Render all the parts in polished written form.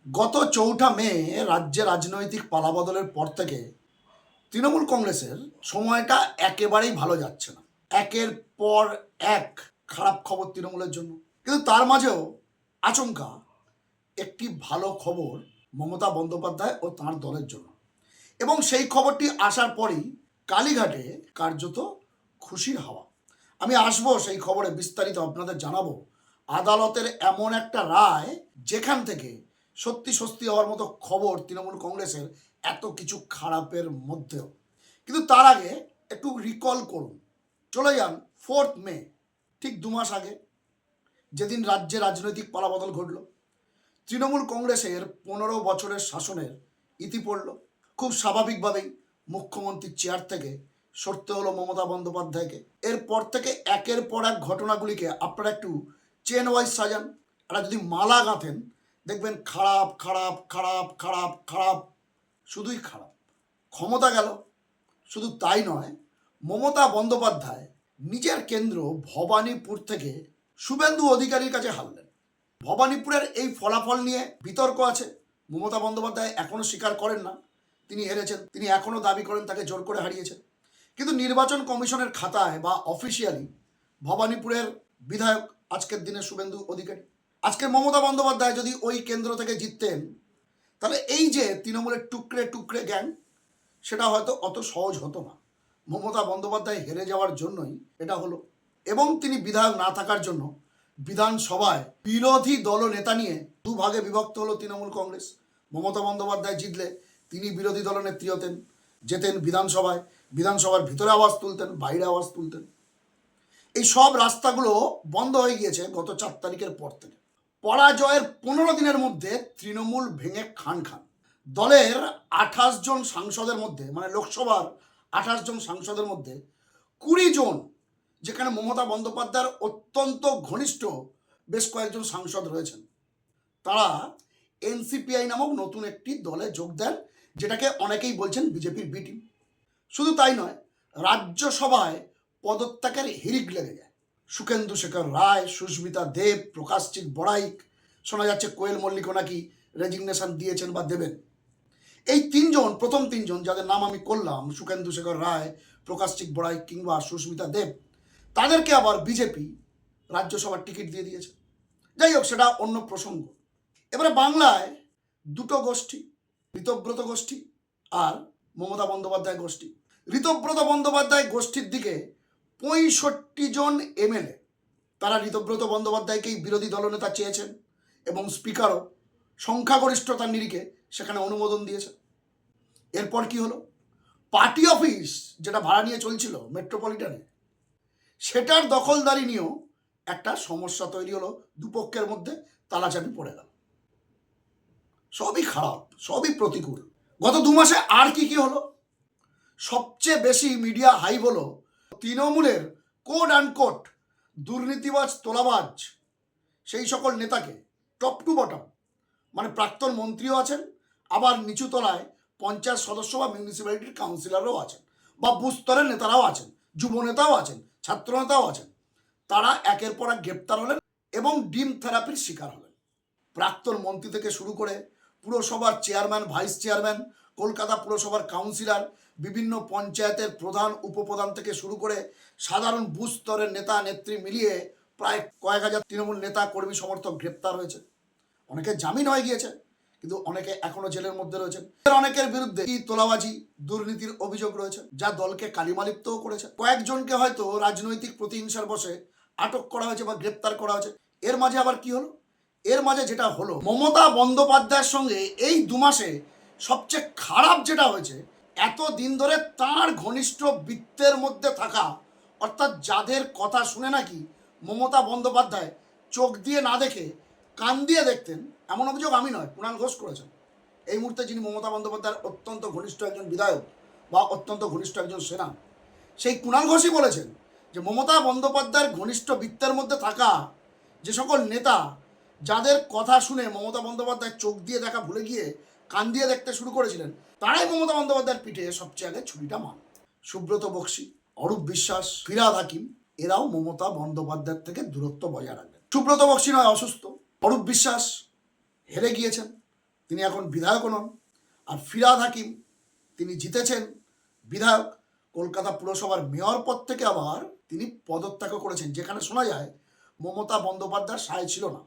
গত ৪ঠা মে রাজ্যে রাজনৈতিক পালাবদলের পর থেকে তৃণমূল কংগ্রেসের সময়টা একেবারেই ভালো যাচ্ছে না। একের পর এক খারাপ খবর তৃণমূলের জন্য, কিন্তু তার মাঝেও আচমকা একটি ভালো খবর মমতা বন্দ্যোপাধ্যায় ও তাঁর দলের জন্য, এবং সেই খবরটি আসার পরই কালীঘাটে কার্যত খুশির হাওয়া। আমি আসবো সেই খবরে, বিস্তারিত আপনাদের জানাবো। আদালতের এমন একটা রায় যেখান থেকে সত্যি সত্যি হওয়ার মতো খবর তৃণমূল কংগ্রেসের এত কিছু খারাপের মধ্যেও। কিন্তু তার আগে একটু রিকল করুন, চলে যান 4 মে, ঠিক 2 মাস আগে, যেদিন রাজ্যে রাজনৈতিক পালাবদল ঘটল। তৃণমূল কংগ্রেসের 15 বছরের শাসনের ইতি পড়ল। খুব স্বাভাবিকভাবেই মুখ্যমন্ত্রীর চেয়ার থেকে সরতে হলো মমতা বন্দ্যোপাধ্যায়কে। এরপর থেকে একের পর এক ঘটনাগুলিকে আপনারা একটু চেন ওয়াইজ সাজান, আর যদি মালা গাঁথেন দেখবেন খারাপ খারাপ খারাপ খারাপ খারাপ, শুধুই খারাপ। ক্ষমতা গেল, শুধু তাই নয়, মমতা বন্দ্যোপাধ্যায় নিজের কেন্দ্র ভবানীপুর থেকে শুভেন্দু অধিকারীর কাছে হারলেন। ভবানীপুরের এই ফলাফল নিয়ে বিতর্ক আছে। মমতা বন্দ্যোপাধ্যায় এখনও স্বীকার করেন না তিনি হেরেছেন, তিনি এখনও দাবি করেন তাকে জোর করে হারিয়েছেন। কিন্তু নির্বাচন কমিশনের খাতায় বা অফিসিয়ালি ভবানীপুরের বিধায়ক আজকের দিনে শুভেন্দু অধিকারী। আজকের মমতা বন্দ্যোপাধ্যায় যদি ওই কেন্দ্র থেকে জিততেন, তাহলে এই যে তৃণমূলের টুকরে টুকরে গ্যাং, সেটা হয়তো অত সহজ হতো না। মমতা বন্দ্যোপাধ্যায় হেরে যাওয়ার জন্যই এটা হলো, এবং তিনি বিধায়ক না থাকার জন্য বিধানসভায় বিরোধী দলনেতা নিয়ে দুভাগে বিভক্ত হলো তৃণমূল কংগ্রেস। মমতা বন্দ্যোপাধ্যায় জিতলে তিনি বিরোধী দলনেত্রী হতেন, যেতেন বিধানসভায়, বিধানসভার ভিতরে আওয়াজ তুলতেন, বাইরে আওয়াজ তুলতেন। এই সব রাস্তাগুলো বন্ধ হয়ে গিয়েছে গত 4 তারিখের পর থেকে। পরাজয়ের 15 দিনের মধ্যে তৃণমূল ভেঙে খান খান। দলের 28 জন সাংসদের মধ্যে, মানে লোকসভার 28 জন সাংসদের মধ্যে 20 জন, যেখানে মমতা বন্দ্যোপাধ্যায়ের অত্যন্ত ঘনিষ্ঠ বেশ কয়েকজন সাংসদ রয়েছেন, তারা এনসিপিআই নামক নতুন একটি দলে যোগ দেন, যেটাকে অনেকেই বলছেন বিজেপির বি টিম। শুধু তাই নয়, রাজ্যসভায় পদত্যাগের হিড়িক লেগে যায়। সুখেন্দু শেখর রায়, সুস্মিতা দেব, প্রকাশজিৎ বড়াইক, শোনা যাচ্ছে কোয়েল মল্লিকও নাকি রেজিগনেশন দিয়েছেন বা দেবেন। এই তিনজন, প্রথম তিনজন যাদের নাম আমি করলাম, সুখেন্দু শেখর রায়, প্রকাশজিৎ বড়াইক কিংবা সুস্মিতা দেব, তাদেরকে আবার বিজেপি রাজ্যসভার টিকিট দিয়ে দিয়েছে। যাই হোক, সেটা অন্য প্রসঙ্গ। এবারে বাংলায় দুটো গোষ্ঠী, ঋতব্রত গোষ্ঠী আর মমতা বন্দ্যোপাধ্যায় গোষ্ঠী। ঋতব্রত বন্দ্যোপাধ্যায় গোষ্ঠীর দিকে 65 জন এমএলএ, তারা ঋতব্রত বন্দ্যোপাধ্যায়কেই বিরোধী দলনেতা চেয়েছেন, এবং স্পিকারও সংখ্যাগরিষ্ঠতার নিরিখে সেখানে অনুমোদন দিয়েছে। এরপর কি হলো, পার্টি অফিস যেটা ভাড়া নিয়ে চলছিল মেট্রোপলিটনে, সেটার দখলদারি নিয়েও একটা সমস্যা তৈরি হলো, দুপক্ষের মধ্যে তালাচাবি পড়ে গেল। সবই খারাপ, সবই প্রতিকূল। গত 2 মাসে আর কি কি হলো? সবচেয়ে বেশি মিডিয়া হাইপ হলো তৃণমূলের কোড অ্যান্ড কোট দুর্নীতিবাজ, তোলাবাজ সেই সকল নেতাকে, টপ টু বটম, মানে প্রাক্তন মন্ত্রীও আছেন, আবার নিচু তলায় পঞ্চায়েত সদস্য বা মিউনিসিপ্যালিটির কাউন্সিলরও আছেন, বা বুথ স্তরের নেতারাও আছেন, যুব নেতাও আছেন, ছাত্র নেতাও আছেন। তারা একের পর এক গ্রেপ্তার হলেন এবং ডিম থেরাপির শিকার হলেন। প্রাক্তন মন্ত্রী থেকে শুরু করে পুরসভার চেয়ারম্যান, ভাইস চেয়ারম্যান, কলকাতা পুরসভার কাউন্সিলর, বিভিন্ন পঞ্চায়েতের প্রধান, উপপ্রধান থেকে শুরু করে সাধারণ বুথ স্তরের নেতা নেত্রী মিলিয়ে প্রায় কয়েক হাজার তৃণমূল নেতা, কর্মী, সমর্থক গ্রেপ্তার হয়েছে। অনেকে জামিন হয়ে গিয়েছে, কিন্তু অনেকে এখনো জেলের মধ্যে রয়েছেন। অনেকের বিরুদ্ধে তোলাবাজি, দুর্নীতির অভিযোগ রয়েছে, যা দলকে কালিমালিপ্তও করেছে। কয়েকজনকে হয়তো রাজনৈতিক প্রতিহিংসার বশে আটক করা হয়েছে বা গ্রেপ্তার করা হয়েছে। এর মাঝে আবার কি হলো? এর মাঝে যেটা হলো, মমতা বন্দ্যোপাধ্যায়ের সঙ্গে এই 2 মাসে সবচেয়ে খারাপ যেটা হয়েছে, এত দিন ধরে তার ঘনিষ্ঠ বৃত্তের মধ্যে থাকা, অর্থাৎ যাদের কথা শুনে নাকি মমতা বন্দ্যোপাধ্যায় চোখ দিয়ে না দেখে কান দিয়ে দেখতেন, এমন অভিযোগ আমি নয়, কুণাল ঘোষ করেছেন। এই মুহূর্তে যিনি মমতা বন্দ্যোপাধ্যায়ের অত্যন্ত ঘনিষ্ঠ একজন বিধায়ক বা অত্যন্ত ঘনিষ্ঠ একজন সেনা, সেই কুণাল ঘোষই বলেছেন যে মমতা বন্দ্যোপাধ্যায়ের ঘনিষ্ঠ বৃত্তের মধ্যে থাকা যে সকল নেতা, যাদের কথা শুনে মমতা বন্দ্যোপাধ্যায় চোখ দিয়ে দেখা ভুলে গিয়ে কান দিয়ে দেখতে শুরু করেছিলেন, তারাই মমতা বন্দ্যোপাধ্যায়ের পিঠে সবচেয়ে আগে ছুরিটা মান। সুব্রত বক্সী, অরূপ বিশ্বাস, ফিরহাদ হাকিম, এরাও মমতা বন্দ্যোপাধ্যায়ের থেকে দূরত্ব বজায় রাখবেন। সুব্রত বক্সী নয় অসুস্থ, অরূপ বিশ্বাস হেরে গিয়েছেন, তিনি এখন বিধায়কও নন। আর ফিরহাদ হাকিম তিনি জিতেছেন বিধায়ক, কলকাতা পুরসভার মেয়র পদ থেকে আবার তিনি পদত্যাগও করেছেন, যেখানে শোনা যায় মমতা বন্দ্যোপাধ্যায়ের সায় ছিল না।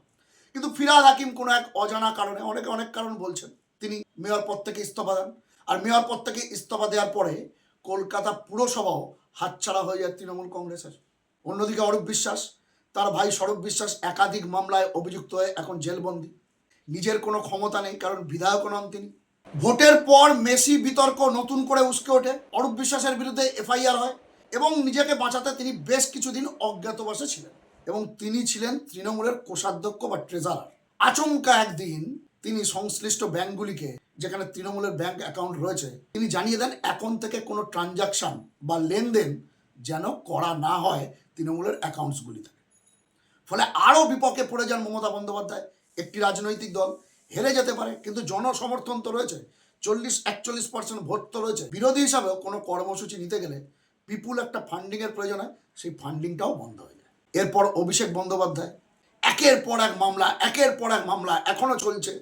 কিন্তু ফিরহাদ হাকিম কোনো এক অজানা কারণে, অনেকে অনেক কারণ বলছেন, তিনি মেয়র পদ থেকে ইস্তফা দেন। আর মেয়র পদ থেকে ইস্তফা দেওয়ার পরে কলকাতা পুরসভাও হাতছাড়া হয়ে যায় তৃণমূল কংগ্রেসের। অন্যদিকে অরূপ বিশ্বাস, তার ভাই স্বরূপ বিশ্বাস একাধিক মামলায় অভিযুক্ত হয়ে এখন জেলবন্দি। নিজের কোনো ক্ষমতা নেই, কারণ বিধায়কও নন তিনি। ভোটের পর মেসি বিতর্ক নতুন করে উস্কে ওঠে, অরূপ বিশ্বাসের বিরুদ্ধে এফআইআর হয় এবং নিজেকে বাঁচাতে তিনি বেশ কিছুদিন অজ্ঞাতবাসে ছিলেন এবং তিনি ছিলেন তৃণমূলের কোষাধ্যক্ষ বা ট্রেজারার। আচমকা একদিন তিনি সংশ্লিষ্ট ব্যাংকগুলিকে, যেখানে তৃণমূলের ব্যাংক অ্যাকাউন্ট রয়েছে, তিনি জানিয়ে দেন এখন থেকে কোনো ট্রানজাকশন বা লেনদেন যেন করা না হয় তৃণমূলের অ্যাকাউন্টসগুলি থেকে। ফলে আরও বিপক্ষে পড়ে যান মমতা বন্দ্যোপাধ্যায়। একটি রাজনৈতিক দল হেরে যেতে পারে, কিন্তু জনসমর্থন তো রয়েছে, 40-41% ভোট তো রয়েছে। বিরোধী হিসাবেও কোনো কর্মসূচি নিতে গেলে বিপুল একটা ফান্ডিংয়ের প্রয়োজন হয়, সেই ফান্ডিংটাও বন্ধ হয়ে যায়। এরপর অভিষেক বন্দ্যোপাধ্যায় একের পর এক মামলা এখনো চলছে,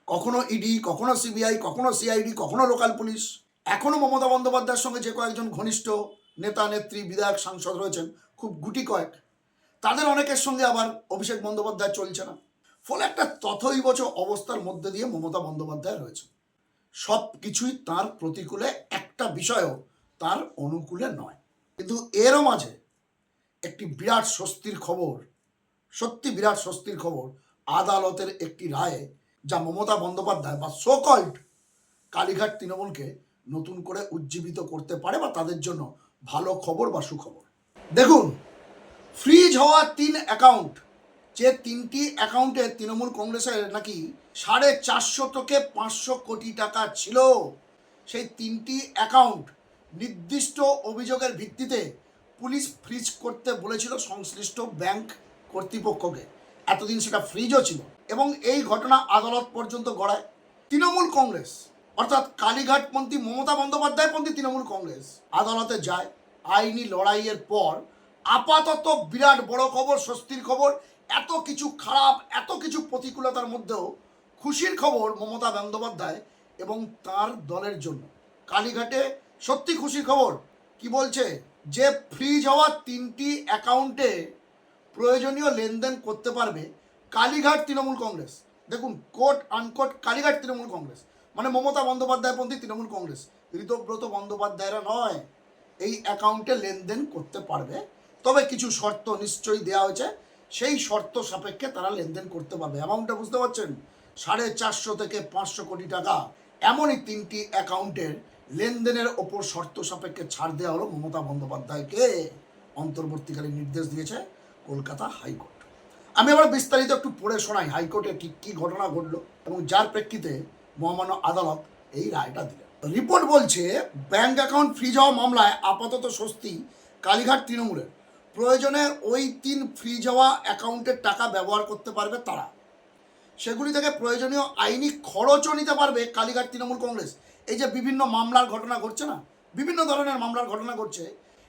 কখনো ইডি, কখনো সিবিআই, কখনো সিআইডি, কখনো লোকাল পুলিশ। এখনো মমতা বন্দ্যোপাধ্যায়ের সঙ্গে যে কয়েকজন ঘনিষ্ঠ নেতা নেত্রী, বিধায়ক, সাংসদ রয়েছেন, খুব গুটি কয়েক, তাদের অনেকের সঙ্গে আবার অভিষেক বন্দ্যোপাধ্যায় চলছে না। ফলে একটা তথৈবচ অবস্থার মধ্যে দিয়ে মমতা বন্দ্যোপাধ্যায় রয়েছে। সব কিছুই তাঁর প্রতিকূলে, একটা বিষয়ও তার অনুকূলে নয়। কিন্তু এরও মাঝে একটি বিরাট স্বস্তির খবর, সত্যি বিরাট স্বস্তির খবর, আদালতের একটি রায়ে, যা মমতা বন্দ্যোপাধ্যায় বা সোকল্ড কালীঘাট তৃণমূলকে নতুন করে উজ্জীবিত করতে পারে বা তাদের জন্য ভালো খবর বা সুখবর। দেখুন, ফ্রিজ হওয়া 3 অ্যাকাউন্ট, যে 3টি অ্যাকাউন্টে তৃণমূল কংগ্রেসের নাকি 450 থেকে 500 কোটি টাকা ছিল, সেই 3টি অ্যাকাউন্ট নির্দিষ্ট অভিযোগের ভিত্তিতে পুলিশ ফ্রিজ করতে বলেছিল সংশ্লিষ্ট ব্যাংক কর্তৃপক্ষকে। এতদিন সেটা ফ্রিজও ছিল এবং এই ঘটনা আদালত পর্যন্ত গড়ায়। তৃণমূল কংগ্রেস, অর্থাৎ কালীঘাটপন্থী মমতা বন্দ্যোপাধ্যায়পন্থী তৃণমূল কংগ্রেস আদালতে যায়। আইনি লড়াইয়ের পর আপাতত বিরাট বড় খবর, স্বস্তির খবর। এত কিছু খারাপ, এত কিছু প্রতিকূলতার মধ্যেও খুশির খবর মমতা বন্দ্যোপাধ্যায় এবং তার দলের জন্য। কালীঘাটে সত্যি খুশির খবর। কি বলছে? যে ফ্রিজ হওয়া 3টি অ্যাকাউন্টে প্রয়োজনীয় লেনদেন করতে পারবে কালীঘাট তৃণমূল কংগ্রেস। দেখুন, কোট আনকোট কালীঘাট তৃণমূল কংগ্রেস, মানে মমতা বন্দ্যোপাধ্যায়পন্থী তৃণমূল কংগ্রেস, ঋতব্রত বন্দ্যোপাধ্যায়রা নয়, এই অ্যাকাউন্টে লেনদেন করতে পারবে। তবে কিছু শর্ত নিশ্চয়ই দেওয়া হয়েছে, সেই শর্ত সাপেক্ষে তারা লেনদেন করতে পারবে। অ্যামাউন্টটা বুঝতে পারছেন, 450 থেকে 500 কোটি টাকা। এমনই 3টি অ্যাকাউন্টের লেনদেনের ওপর শর্ত সাপেক্ষে ছাড় দেওয়া হলো মমতা বন্দ্যোপাধ্যায়কে। অন্তর্বর্তীকালীন নির্দেশ দিয়েছে কলকাতা হাইকোর্ট। আমি আবার বিস্তারিত একটু পড়ে শোনাই হাইকোর্টে ঠিক কী ঘটনা ঘটলো এবং যার প্রেক্ষিতে মহামান্য আদালত এই রায়টা দিলেন। রিপোর্ট বলছে, ব্যাংক অ্যাকাউন্ট ফ্রিজ হওয়া মামলায় আপাতত স্বস্তি কালীঘাট তৃণমূলের। প্রয়োজনে ওই 3 ফ্রিজ হওয়া অ্যাকাউন্টের টাকা ব্যবহার করতে পারবে তারা। সেগুলি থেকে প্রয়োজনীয় আইনি খরচও নিতে পারবে কালীঘাট তৃণমূল কংগ্রেস। এই যে বিভিন্ন মামলার ঘটনা ঘটছে না, বিভিন্ন ধরনের মামলার ঘটনা ঘটছে,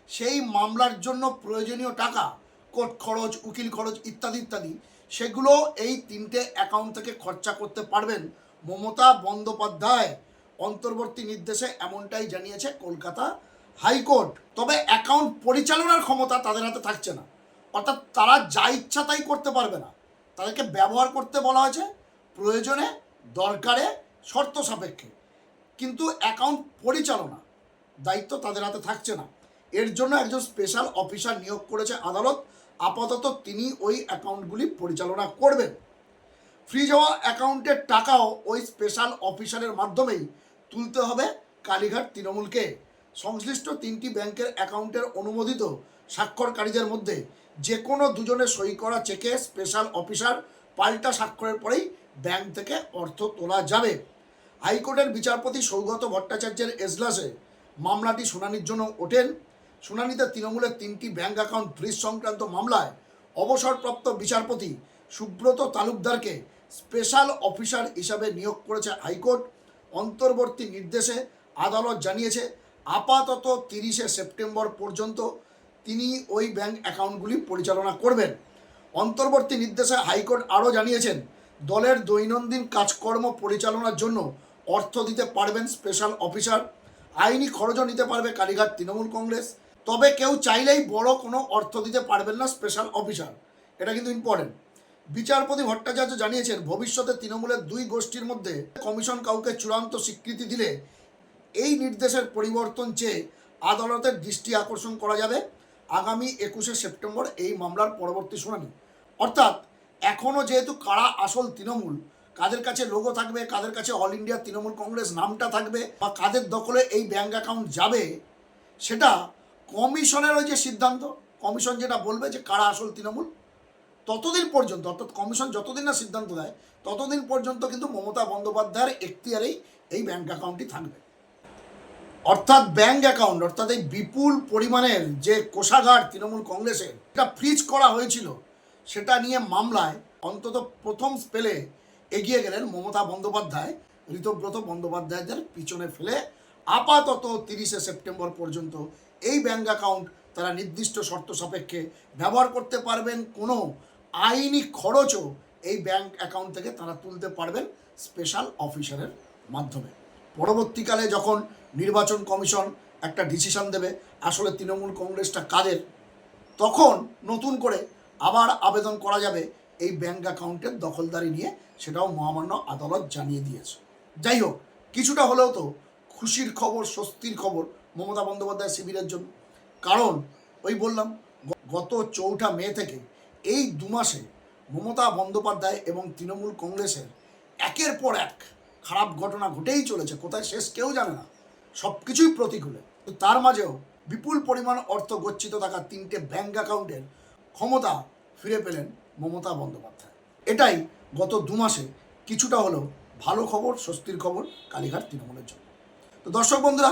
সেই মামলার জন্য প্রয়োজনীয় টাকা, কোর্ট খরচ, উকিল খরচ ইত্যাদি ইত্যাদি, সেগুলো এই 3টে অ্যাকাউন্ট থেকে খরচা করতে পারবেন মমতা বন্দ্যোপাধ্যায়। অন্তর্বর্তী নির্দেশে এমনটাই জানিয়েছে কলকাতা হাইকোর্ট। তবে অ্যাকাউন্ট পরিচালনার ক্ষমতা তাদের হাতে থাকছে না, অর্থাৎ তারা যা ইচ্ছা তাই করতে পারবে না, তাদেরকে ব্যবহার করতে বলা হয়েছে প্রয়োজনে, দরকারে, শর্ত সাপেক্ষে। কিন্তু অ্যাকাউন্ট পরিচালনা দায়িত্ব তাদের হাতে থাকছে না। এর জন্য একজন স্পেশাল অফিসার নিয়োগ করেছে আদালত। আপাতত তিনি ওই অ্যাকাউন্টগুলি পরিচালনা করবেন। ফ্রিজ হওয়া অ্যাকাউন্টের টাকাও ওই স্পেশাল অফিসারের মাধ্যমেই তুলতে হবে কালীঘাট তৃণমূলকে। সংশ্লিষ্ট 3টি ব্যাংকের অ্যাকাউন্টের অনুমোদিত স্বাক্ষরকারীদের মধ্যে যে কোনো দুজনে সই করা চেকে স্পেশাল অফিসার পাল্টা স্বাক্ষরের পরেই ব্যাংক থেকে অর্থ তোলা যাবে। হাইকোর্টের বিচারপতি সৌগত ভট্টাচার্যের এজলাসে মামলাটি শুনানির জন্য ওঠেন। শুনানিতে তৃণমূলের 3টি ব্যাংক অ্যাকাউন্ট ফ্রিজ সংক্রান্ত মামলায় অবসরপ্রাপ্ত বিচারপতি সুব্রত তালুকদারকে স্পেশাল অফিসার হিসাবে নিয়োগ করেছে হাইকোর্ট। অন্তর্বর্তী নির্দেশে আদালত জানিয়েছে আপাতত 30শে সেপ্টেম্বর পর্যন্ত তিনি ওই ব্যাংক অ্যাকাউন্টগুলি পরিচালনা করবেন। অন্তর্বর্তী নির্দেশে হাইকোর্ট আরও জানিয়েছেন দলের দৈনন্দিন কাজকর্ম পরিচালনার জন্য অর্থ দিতে পারবেন স্পেশাল অফিসার। আইনি খরচও নিতে পারবে কালীঘাট তৃণমূল কংগ্রেস। তবে কেউ চাইলেই বড় কোনো অর্থ দিতে পারবেন না স্পেশাল অফিসার, এটা কিন্তু ইম্পর্টেন্ট। বিচারপতি ভট্টাচার্য জানিয়েছেন, ভবিষ্যতে তৃণমূলের দুই গোষ্ঠীর মধ্যে কমিশন কাউকে চূড়ান্ত স্বীকৃতি দিলে এই নির্দেশের পরিবর্তন চেয়ে আদালতের দৃষ্টি আকর্ষণ করা যাবে। আগামী 21শে সেপ্টেম্বর এই মামলার পরবর্তী শুনানি। অর্থাৎ এখনও যেহেতু কারা আসল তৃণমূল, কাদের কাছে লোগো থাকবে, কাদের কাছে অল ইন্ডিয়া তৃণমূল কংগ্রেস নামটা থাকবে, বা কাদের দখলে এই ব্যাঙ্ক অ্যাকাউন্ট যাবে, সেটা কমিশনের ওই যে সিদ্ধান্ত, কমিশন যেটা বলবে যে কারা আসল তৃণমূল, ততদিন পর্যন্ত, অর্থাৎ কমিশন যতদিন না সিদ্ধান্ত দেয় ততদিন পর্যন্ত কিন্তু মমতা বন্দ্যোপাধ্যায়ের এখতিয়ারেই এই ব্যাঙ্ক অ্যাকাউন্টটি থাকবে। অর্থাৎ ব্যাঙ্ক অ্যাকাউন্ট, অর্থাৎ এই বিপুল পরিমাণের যে কোষাগার তৃণমূল কংগ্রেসের, এটা ফ্রিজ করা হয়েছিল, সেটা নিয়ে মামলায় অন্তত প্রথম স্পেলে এগিয়ে গেলেন মমতা বন্দ্যোপাধ্যায় ঋতব্রত বন্দ্যোপাধ্যায়দের পিছনে ফেলে। আপাতত 30শে সেপ্টেম্বর পর্যন্ত এই ব্যাঙ্ক অ্যাকাউন্ট তারা নির্দিষ্ট শর্ত সাপেক্ষে ব্যবহার করতে পারবেন। কোনো আইনি খরচও এই ব্যাঙ্ক অ্যাকাউন্ট থেকে তারা তুলতে পারবেন স্পেশাল অফিসারের মাধ্যমে। পরবর্তীকালে যখন নির্বাচন কমিশন একটা ডিসিশন দেবে আসলে তৃণমূল কংগ্রেসটা কাদের, তখন নতুন করে আবার আবেদন করা যাবে এই ব্যাঙ্ক অ্যাকাউন্টের দখলদারি নিয়ে, সেটাও মহামান্য আদালত জানিয়ে দিয়েছে। যাই হোক, কিছুটা হলেও তো খুশির খবর, স্বস্তির খবর মমতা বন্দ্যোপাধ্যায় শিবিরের জন্য। কারণ ওই বললাম, গত 4 মে থেকে এই 2 মাসে মমতা বন্দ্যোপাধ্যায় এবং তৃণমূল কংগ্রেসের একের পর এক খারাপ ঘটনা ঘটেই চলেছে, কোথায় শেষ কেউ জানে না, সব কিছুই প্রতিকূলে। তো তার মাঝেও বিপুল পরিমাণ অর্থ গচ্ছিত থাকা 3টে ব্যাঙ্ক অ্যাকাউন্টের ক্ষমতা ফিরে পেলেন মমতা বন্দ্যোপাধ্যায়। এটাই গত 2 মাসে কিছুটা হলেও ভালো খবর, স্বস্তির খবর কালীঘাট তৃণমূলের জন্য। তো দর্শক বন্ধুরা,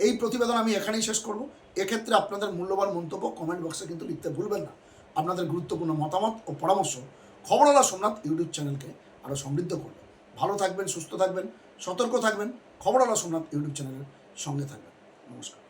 এই প্রতিবেদন আমি এখানেই শেষ করব। এক্ষেত্রে আপনাদের মূল্যবান মন্তব্য কমেন্ট বক্সে কিন্তু লিখতে ভুলবেন না। আপনাদের গুরুত্বপূর্ণ মতামত ও পরামর্শ খবরওয়ালা সোমনাথ ইউটিউব চ্যানেলকে আরও সমৃদ্ধ করবে। ভালো থাকবেন, সুস্থ থাকবেন, সতর্ক থাকবেন। খবরওয়ালা সোমনাথ ইউটিউব চ্যানেলের সঙ্গে থাকবেন। নমস্কার।